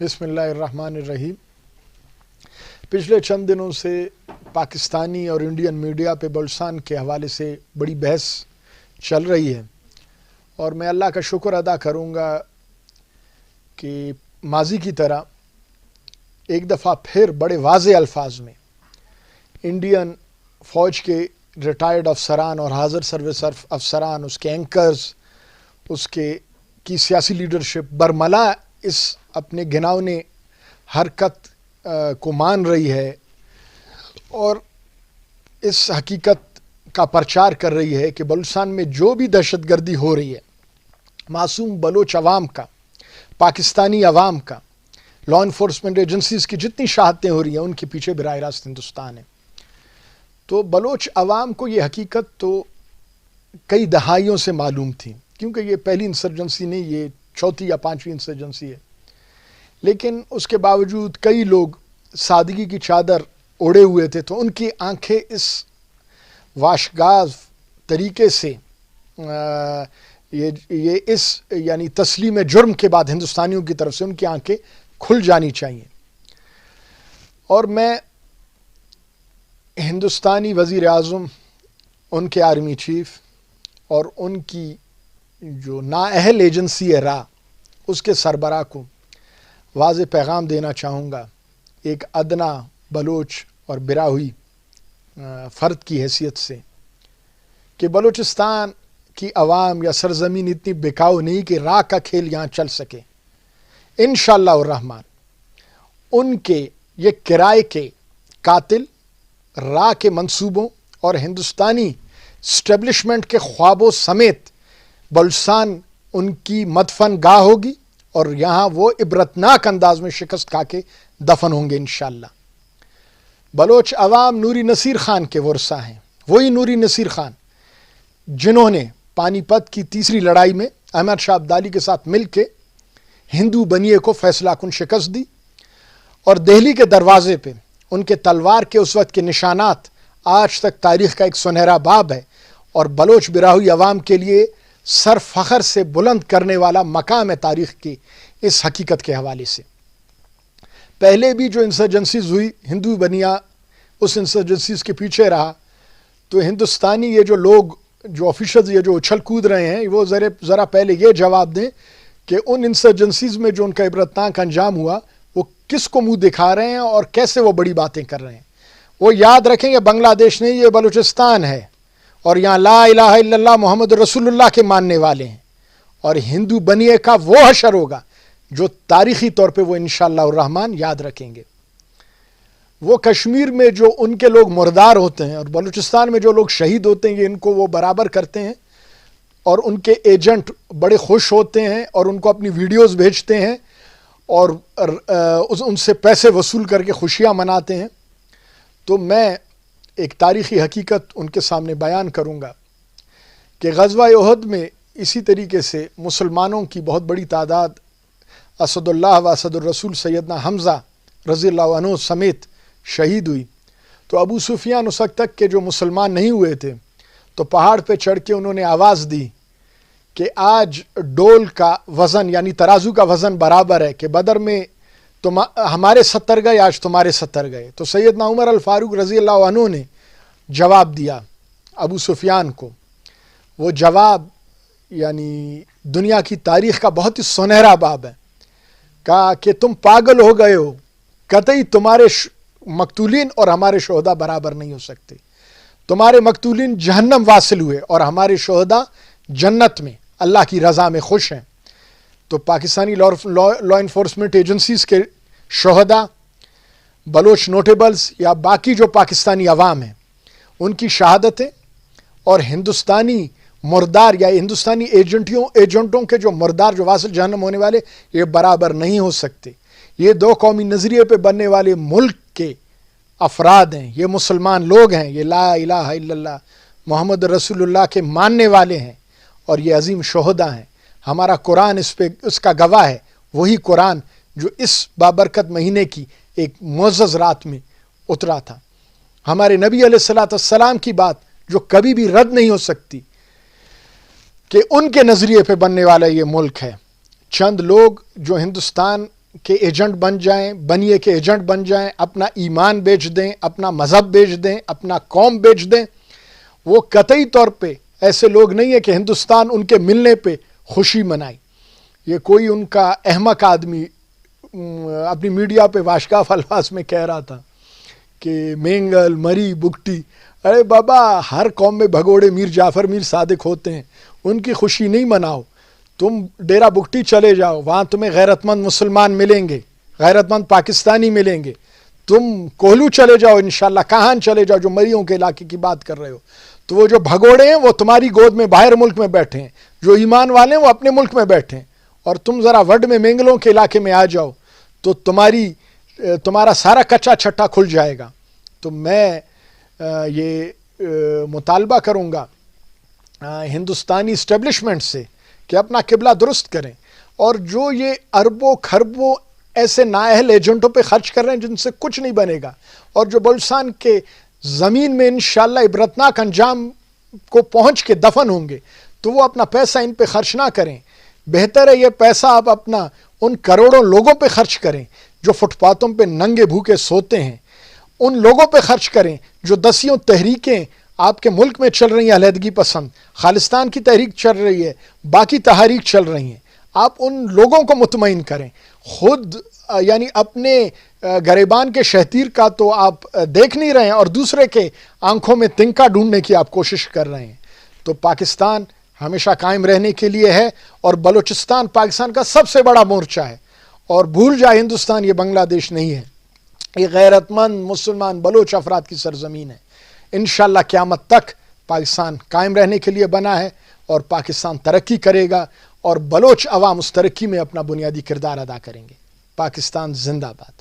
بسم اللہ الرحمن الرحیم۔ پچھلے چند دنوں سے پاکستانی اور انڈین میڈیا پہ بلوچستان کے حوالے سے بڑی بحث چل رہی ہے، اور میں اللہ کا شکر ادا کروں گا کہ ماضی کی طرح ایک دفعہ پھر بڑے واضح الفاظ میں انڈین فوج کے ریٹائرڈ افسران اور حاضر سروس افسران، اس کے اینکرز، اس کی سیاسی لیڈرشپ برملا اس اپنے گھناؤنے حرکت کو مان رہی ہے اور اس حقیقت کا پرچار کر رہی ہے کہ بلوچستان میں جو بھی دہشت گردی ہو رہی ہے، معصوم بلوچ عوام کا، پاکستانی عوام کا، لا انفورسمنٹ ایجنسیز کی جتنی شہادتیں ہو رہی ہیں ان کے پیچھے براہ راست ہندوستان ہے۔ تو بلوچ عوام کو یہ حقیقت تو کئی دہائیوں سے معلوم تھی، کیونکہ یہ پہلی انسرجنسی نہیں، یہ چوتھی یا پانچویں انسرجنسی ہے، لیکن اس کے باوجود کئی لوگ سادگی کی چادر اوڑھے ہوئے تھے، تو ان کی آنکھیں اس واشگاز طریقے سے یہ اس یعنی تسلیم جرم کے بعد ہندوستانیوں کی طرف سے ان کی آنکھیں کھل جانی چاہیے۔ اور میں ہندوستانی وزیر اعظم، ان کے آرمی چیف اور ان کی جو نااہل ایجنسی ہے راہ، اس کے سربراہ کو واضح پیغام دینا چاہوں گا ایک ادنا بلوچ اور براہوئی فرد کی حیثیت سے، کہ بلوچستان کی عوام یا سرزمین اتنی بکاؤ نہیں کہ راہ کا کھیل یہاں چل سکے۔ انشاءاللہ الرحمن ان کے یہ کرائے کے قاتل راہ کے منصوبوں اور ہندوستانی اسٹیبلشمنٹ کے خوابوں سمیت بلوچستان ان کی مدفن گاہ ہوگی، اور یہاں وہ عبرتناک انداز میں شکست کھا کے دفن ہوں گے انشاءاللہ۔ بلوچ عوام نوری نصیر خان کے ورثہ ہیں، وہی نوری نصیر خان جنہوں نے پانی پت کی تیسری لڑائی میں احمد شاہ ابدالی کے ساتھ مل کے ہندو بنیے کو فیصلہ کن شکست دی، اور دہلی کے دروازے پہ ان کے تلوار کے اس وقت کے نشانات آج تک تاریخ کا ایک سنہرا باب ہے، اور بلوچ براہوئی عوام کے لیے سر فخر سے بلند کرنے والا مقام ہے تاریخ کی اس حقیقت کے حوالے سے۔ پہلے بھی جو انسرجنسیز ہوئی، ہندو بنیا اس انسرجنسیز کے پیچھے رہا، تو ہندوستانی یہ جو لوگ جو آفیشلز یہ جو اچھل کود رہے ہیں، وہ ذرا پہلے یہ جواب دیں کہ ان انسرجنسیز میں جو ان کا عبرتناک انجام ہوا وہ کس کو منہ دکھا رہے ہیں اور کیسے وہ بڑی باتیں کر رہے ہیں۔ وہ یاد رکھیں یہ بنگلہ دیش نہیں، یہ بلوچستان ہے، اور یہاں لا الہ الا اللہ محمد رسول اللہ کے ماننے والے ہیں، اور ہندو بنیے کا وہ حشر ہوگا جو تاریخی طور پہ وہ انشاءاللہ الرحمن یاد رکھیں گے۔ وہ کشمیر میں جو ان کے لوگ مردار ہوتے ہیں اور بلوچستان میں جو لوگ شہید ہوتے ہیں، یہ ان کو وہ برابر کرتے ہیں، اور ان کے ایجنٹ بڑے خوش ہوتے ہیں اور ان کو اپنی ویڈیوز بھیجتے ہیں اور ان سے پیسے وصول کر کے خوشیاں مناتے ہیں۔ تو میں ایک تاریخی حقیقت ان کے سامنے بیان کروں گا کہ غزوہ احد میں اسی طریقے سے مسلمانوں کی بہت بڑی تعداد اسد اللہ و اسد الرسول سیدنا حمزہ رضی اللہ عنہ سمیت شہید ہوئی۔ تو ابو سفیان اس وقت تک کے جو مسلمان نہیں ہوئے تھے، تو پہاڑ پہ چڑھ کے انہوں نے آواز دی کہ آج ڈول کا وزن یعنی ترازو کا وزن برابر ہے، کہ بدر میں ہمارے 70 گئے، آج تمہارے 70 گئے۔ تو سیدنا عمر الفاروق رضی اللہ عنہ نے جواب دیا ابو سفیان کو، وہ جواب یعنی دنیا کی تاریخ کا بہت ہی سنہرا باب ہے، کہا کہ تم پاگل ہو گئے ہو، قطعی تمہارے مقتولین اور ہمارے شہداء برابر نہیں ہو سکتے، تمہارے مقتولین جہنم واصل ہوئے اور ہمارے شہداء جنت میں اللہ کی رضا میں خوش ہیں۔ تو پاکستانی لا انفورسمنٹ ایجنسیز کے شہداء، بلوچ نوٹیبلز یا باقی جو پاکستانی عوام ہیں، ان کی شہادتیں اور ہندوستانی مردار یا ہندوستانی ایجنٹوں کے جو مردار جو واصل جہنم ہونے والے، یہ برابر نہیں ہو سکتے۔ یہ دو قومی نظریے پہ بننے والے ملک کے افراد ہیں، یہ مسلمان لوگ ہیں، یہ لا الہ الا اللہ محمد رسول اللہ کے ماننے والے ہیں، اور یہ عظیم شہداء ہیں۔ ہمارا قرآن اس کا گواہ ہے، وہی قرآن جو اس بابرکت مہینے کی ایک معزز رات میں اترا تھا۔ ہمارے نبی علیہ الصلوۃ والسلام کی بات جو کبھی بھی رد نہیں ہو سکتی، کہ ان کے نظریے پہ بننے والا یہ ملک ہے۔ چند لوگ جو ہندوستان کے ایجنٹ بن جائیں، بنیے کے ایجنٹ بن جائیں، اپنا ایمان بیچ دیں، اپنا مذہب بیچ دیں، اپنا قوم بیچ دیں. وہ قطعی طور پہ ایسے لوگ نہیں ہیں کہ ہندوستان ان کے ملنے پہ خوشی منائے. یہ کوئی ان کا احمق آدمی اپنی میڈیا پہ واشگاف الفاظ میں کہہ رہا تھا کہ مینگل، مری، بگٹی. ارے بابا، ہر قوم میں بھگوڑے میر جعفر، میر صادق ہوتے ہیں، ان کی خوشی نہیں مناؤ. تم ڈیرہ بگٹی چلے جاؤ، وہاں تمہیں غیرت مند مسلمان ملیں گے، غیرت مند پاکستانی ملیں گے. تم کوہلو چلے جاؤ، انشاءاللہ کہاں چلے جاؤ جو مریوں کے علاقے کی بات کر رہے ہو، تو وہ جو بھگوڑے ہیں وہ تمہاری گود میں باہر ملک میں بیٹھے ہیں، جو ایمان والے ہیں وہ اپنے ملک میں بیٹھے ہیں. اور تم ذرا وڈ میں مینگلوں کے علاقے میں آ جاؤ تو تمہارا سارا کچا چھٹا کھل جائے گا. تو میں یہ مطالبہ کروں گا ہندوستانی اسٹیبلشمنٹ سے کہ اپنا قبلہ درست کریں، اور جو یہ اربوں خربوں ایسے نااہل ایجنٹوں پہ خرچ کر رہے ہیں جن سے کچھ نہیں بنے گا، اور جو بلوچستان کے زمین میں انشاءاللہ عبرتناک انجام کو پہنچ کے دفن ہوں گے، تو وہ اپنا پیسہ ان پہ خرچ نہ کریں. بہتر ہے یہ پیسہ آپ اپنا ان کروڑوں لوگوں پہ خرچ کریں جو فٹ پاتھوں پہ ننگے بھوکے سوتے ہیں، ان لوگوں پہ خرچ کریں جو دسیوں تحریکیں آپ کے ملک میں چل رہی ہیں، علیحدگی پسند، خالصتان کی تحریک چل رہی ہے، باقی تحاریک چل رہی ہیں. آپ ان لوگوں کو مطمئن کریں. خود یعنی اپنے گریبان کے شہتیر کا تو آپ دیکھ نہیں رہے ہیں، اور دوسرے کے آنکھوں میں تنکا ڈھونڈنے کی آپ کوشش کر رہے ہیں. تو پاکستان ہمیشہ قائم رہنے کے لیے ہے، اور بلوچستان پاکستان کا سب سے بڑا مورچہ ہے. اور بھول جائے ہندوستان یہ بنگلہ دیش نہیں ہے، یہ غیرت مند مسلمان بلوچ افراد کی سرزمین ہے. انشاءاللہ قیامت تک پاکستان قائم رہنے کے لیے بنا ہے، اور پاکستان ترقی کرے گا، اور بلوچ عوام اس ترقی میں اپنا بنیادی کردار ادا کریں گے. پاکستان زندہ باد.